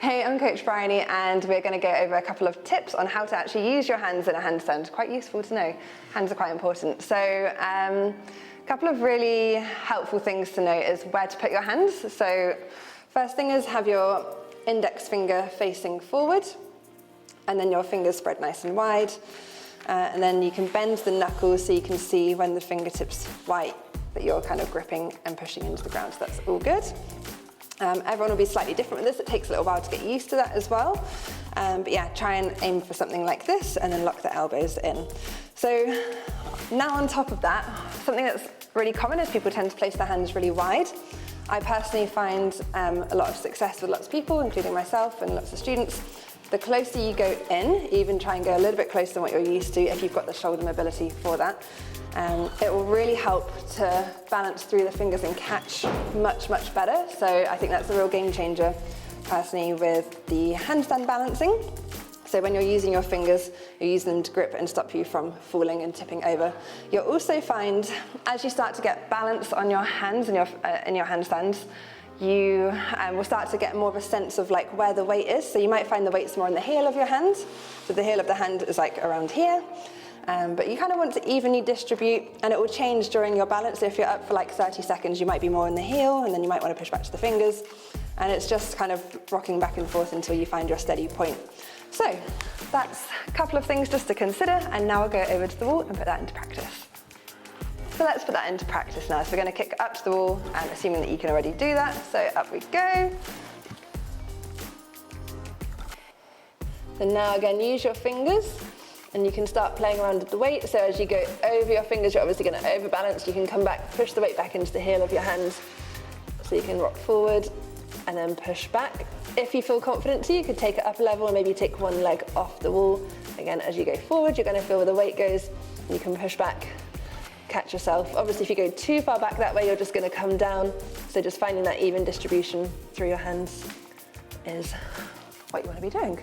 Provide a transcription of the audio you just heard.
Hey, I'm Coach Bryony, and we're going to go over a couple of tips on how to actually use your hands in a handstand. Quite useful to know. Hands are quite important. So a couple of really helpful things to know is where to put your hands. So first thing is have your index finger facing forward, and then your fingers spread nice and wide. And then you can bend the knuckles so you can see when the fingertips white that you're kind of gripping and pushing into the ground. So that's all good. Everyone will be slightly different with this. It takes a little while to get used to that as well. But yeah, try and aim for something like this and then lock the elbows in. So now on top of that, something that's really common is people tend to place their hands really wide. I personally find a lot of success with lots of people, including myself and lots of students. The closer you go in, even try and go a little bit closer than what you're used to if you've got the shoulder mobility for that. It will really help to balance through the fingers and catch much, much better. So I think that's a real game changer personally with the handstand balancing. So when you're using your fingers, you're using them to grip and stop you from falling and tipping over. You'll also find as you start to get balance on your hands in your handstands, you will start to get more of a sense of like where the weight is. So you might find the weight's more in the heel of your hand. So the heel of the hand is like around here. But you kind of want to evenly distribute, and it will change during your balance. So if you're up for like 30 seconds, you might be more in the heel, and then you might want to push back to the fingers. And it's just kind of rocking back and forth until you find your steady point. So that's a couple of things just to consider, and now we'll go over to the wall and put that into practice. So let's put that into practice now. So we're going to kick up to the wall, assuming that you can already do that. So up we go. So now again, use your fingers. And you can start playing around with the weight. So as you go over your fingers, you're obviously going to overbalance. You can come back, push the weight back into the heel of your hands. So you can rock forward and then push back. If you feel confident to, you could take it up a level and maybe take one leg off the wall. Again, as you go forward, you're going to feel where the weight goes. You can push back, catch yourself. Obviously, if you go too far back that way, you're just going to come down. So just finding that even distribution through your hands is what you want to be doing.